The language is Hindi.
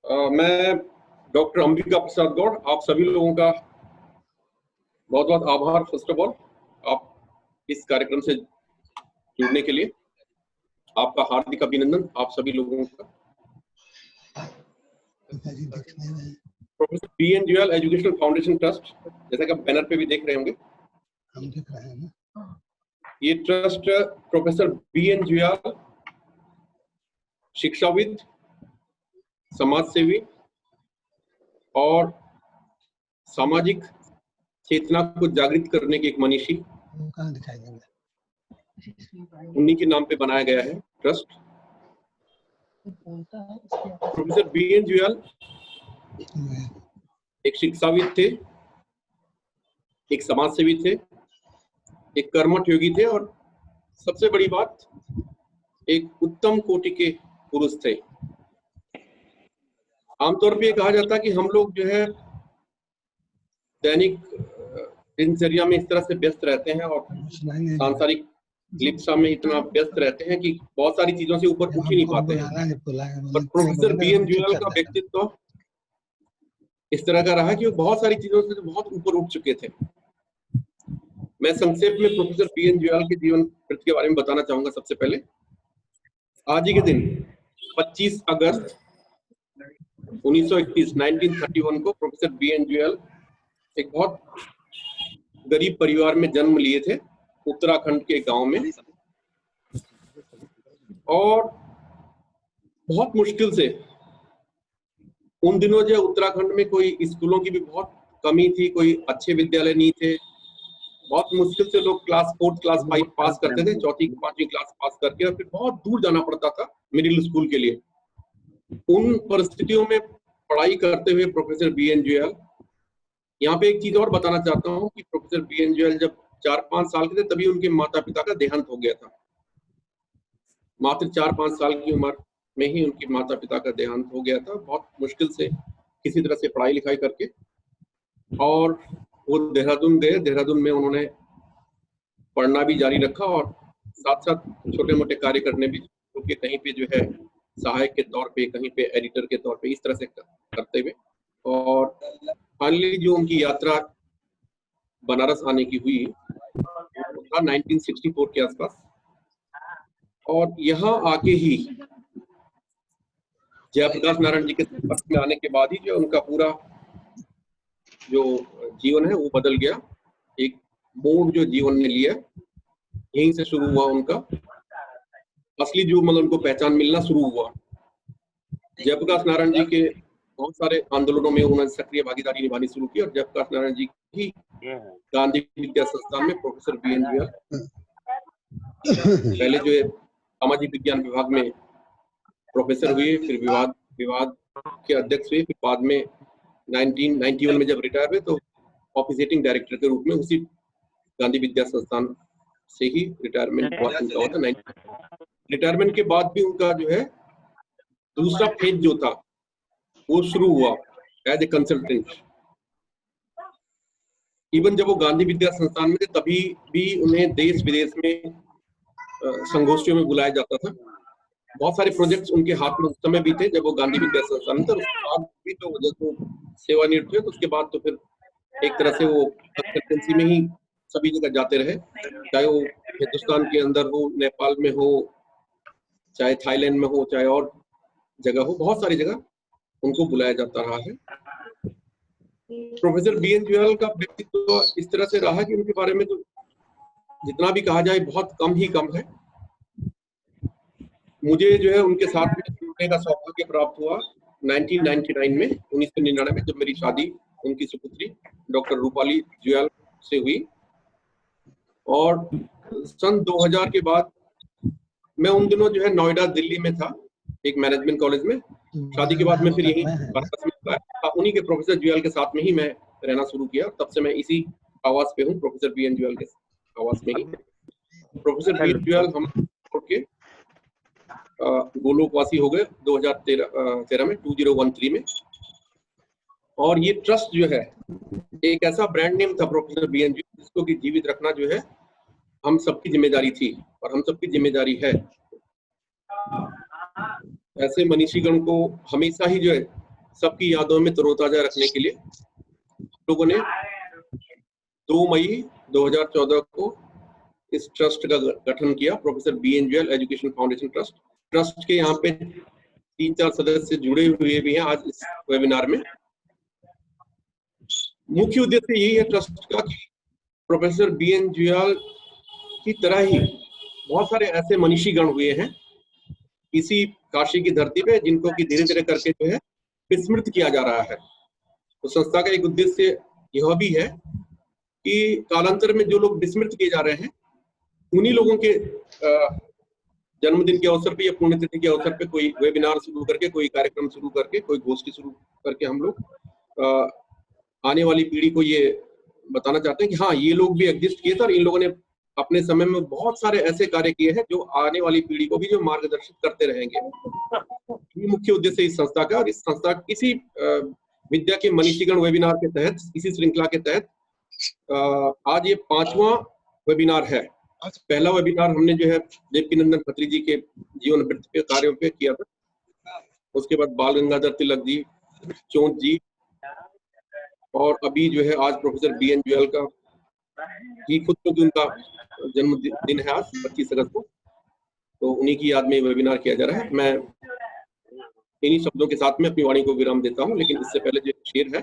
मैं डॉक्टर अंबिका प्रसाद गौड़, आप सभी लोगों का बहुत बहुत आभार। फर्स्ट ऑफ ऑल, आप इस कार्यक्रम से जुड़ने के लिए आपका हार्दिक अभिनंदन, आप सभी लोगों का। प्रोफेसर BN जुएल एजुकेशनल फाउंडेशन ट्रस्ट, जैसा कि आप बैनर पे भी देख रहे होंगे, हम देख रहे हैं ना। ये ट्रस्ट प्रोफेसर BN जुएल शिक्षाविद, समाज सेवी और सामाजिक चेतना को जागृत करने के एक मनीषी, कहाँ दिखाई देंगे, उन्हीं के नाम पे बनाया गया है ट्रस्ट। प्रोफेसर BN जुएल एक शिक्षाविद थे, एक समाज सेवी थे, एक कर्मठ योगी थे और सबसे बड़ी बात, एक उत्तम कोटि के पुरुष थे। आमतौर पे कहा जाता है कि हम लोग जो है दैनिक दिनचर्या में इस तरह से व्यस्त रहते हैं और सांसारिक लिप्सा में इतना व्यस्त रहते हैं कि बहुत सारी चीजों से ऊपर उठ ही नहीं पाते हैं। पर प्रोफेसर BN जुएल का व्यक्तित्व इस तरह का रहा कि वो बहुत सारी चीजों से बहुत ऊपर उठ चुके थे। मैं संक्षेप में प्रोफेसर BN जुएल के जीवन वृत्त के बारे में बताना चाहूंगा। सबसे पहले, आज ही के दिन 25 अगस्त 1931 को प्रोफेसर BN जुएल एक बहुत गरीब परिवार में जन्म लिए थे, उत्तराखंड के गांव में। और बहुत मुश्किल से, उन दिनों जो उत्तराखंड में कोई स्कूलों की भी बहुत कमी थी, कोई अच्छे विद्यालय नहीं थे। बहुत मुश्किल से लोग क्लास 4 क्लास 5 पास करते थे, 4वीं 5वीं क्लास पास करके, और फिर बहुत दूर जाना पड़ता था मिडिल स्कूल के लिए। उन परिस्थितियों में पढ़ाई करते हुए प्रोफेसर BN जुएल, यहाँ पे एक चीज और बताना चाहता हूँ कि प्रोफेसर BN जुएल जब 4-5 साल के थे तभी उनके माता पिता का देहांत हो गया था। मात्र 4-5 साल की उम्र में ही उनके माता पिता का देहांत हो गया था, बहुत मुश्किल से किसी तरह से पढ़ाई लिखाई करके। और वो देहरादून गए, देहरादून में उन्होंने पढ़ना भी जारी रखा और साथ साथ छोटे मोटे कार्य करने भी, क्योंकि कहीं पे जो है सहायक के तौर पे, कहीं पे एडिटर के तौर पे, इस तरह से करते हुए। और फाइनली जो उनकी यात्रा बनारस आने की हुई वो था 1964 के आसपास। और यहाँ आके ही जयप्रकाश नारायण जी के संपर्क में आने के बाद ही जो उनका पूरा जो जीवन है वो बदल गया। एक मोड़ जो जीवन ने लिया, यहीं से शुरू हुआ उनका असली जो, मतलब उनको पहचान मिलना शुरू हुआ। जयप्रकाश नारायण जी के बहुत सारे आंदोलनों में उन्होंने सक्रिय भागीदारी निभानी शुरू की और जयप्रकाश नारायण जी ही गांधी विद्या संस्थान में प्रोफेसर BN जुएल पहले जो है सामाजिक विज्ञान विभाग में प्रोफेसर हुए, फिर विभाग के अध्यक्ष हुए, फिर बाद में 1991 में जब रिटायर हुए तो ऑफिसिएटिंग डायरेक्टर के रूप में उसी गांधी विद्या संस्थान से ही रिटायरमेंट हुआ था। रिटायरमेंट के बाद भी उनका जो है दूसरा फेज जो था वो शुरू हुआ एज ए कंसल्टेंट। इवन जब वो गांधी विद्या संस्थान में थे तभी भी उन्हें देश विदेश में संगोष्ठियों में बुलाया जाता था। बहुत सारे प्रोजेक्ट्स उनके हाथ में उस समय भी थे जब वो गांधी विद्या संस्थान में थे। उसके बाद भी तो जब वो सेवानिवृत्त हुए तो उसके बाद तो फिर एक तरह से वो कंसल्टेंसी में ही सभी जगह जाते रहे, चाहे वो हिंदुस्तान के अंदर हो, नेपाल में हो, चाहे थाईलैंड में हो, चाहे और जगह हो, बहुत सारी जगह उनको बुलाया जाता रहा है। प्रोफेसर BN जुएल का व्यक्तित्व इस तरह से रहा कि उनके बारे में तो जितना भी कहा जाए बहुत कम ही कम है। मुझे जो है उनके साथ में जुड़ने का सौभाग्य प्राप्त हुआ 1999 में, जब मेरी शादी उनकी सुपुत्री डॉक्टर रूपाली जुएल से हुई। और सन 2000 के बाद मैं उन दिनों जो है नोएडा दिल्ली में था, एक मैनेजमेंट कॉलेज में। शादी के बाद मैं फिर यहीं बनारस में था, उन्हीं के प्रोफेसर जुएल के साथ में ही मैं रहना शुरू किया। तब से मैं इसी आवास पे हूँ, प्रोफेसर BN जुएल के आवास में ही। प्रोफेसर BN जुएल हम छोड़ के गोलोकवासी हो गए 2013 में, 2013 में। और ये ट्रस्ट जो है एक ऐसा ब्रांड नेम था प्रोफेसर BN जुएल, जिसको कि जीवित रखना जो है हम सबकी जिम्मेदारी थी और हम सबकी जिम्मेदारी है। ऐसे मनीषीगण को हमेशा ही जो है सबकी यादों में तरोताजा रखने के लिए लोगों ने 2 मई 2014 को इस ट्रस्ट का गठन किया, प्रोफेसर BN जुएल एजुकेशन फाउंडेशन ट्रस्ट। ट्रस्ट के यहाँ पे 3-4 सदस्य जुड़े हुए भी हैं आज इस वेबिनार में। मुख्य उद्देश्य यही है ट्रस्ट का कि प्रोफेसर BN जुएल की तरह ही बहुत सारे ऐसे मनीषी गण हुए हैं इसी काशी की धरती पे, जिनको कि धीरे धीरे करके जो है विस्मृत किया जा रहा है। तो संस्था का एक उद्देश्य यह भी है कि कालांतर में जो लोग विस्मृत किए जा रहे हैं, उन्हीं लोगों के जन्मदिन के अवसर पे या पुण्यतिथि के अवसर पे कोई वेबिनार शुरू करके, कोई कार्यक्रम शुरू करके, कोई गोष्ठी शुरू करके हम लोग आने वाली पीढ़ी को ये बताना चाहते हैं कि हाँ, ये लोग भी एग्जिस्ट किए थे और इन लोगों ने अपने समय में बहुत सारे ऐसे कार्य किए हैं जो आने वाली पीढ़ी को भी जो मार्गदर्शित करते रहेंगे। ये मुख्य उद्देश्य इस संस्था का। और इस संस्था इसी विद्या के मनीषीगण वेबिनार के तहत, इसी श्रृंखला के तहत आज ये 5वां वेबिनार है। पहला वेबिनार हमने जो है देवकीनंदन खत्री जी के जीवन वृत्त पे कार्यों पे किया था। उसके बाद बाल गंगाधर तिलक जी, चोंच जी, और अभी जो है आज प्रोफेसर BN जुएल का ही खुद को उनका जन्मदिन है आज 25 अगस्त को, तो उन्हीं की याद में वेबिनार किया जा रहा है। मैं इन्हीं शब्दों के साथ में अपनी वाणी को विराम देता हूं, लेकिन इससे पहले जो शेर है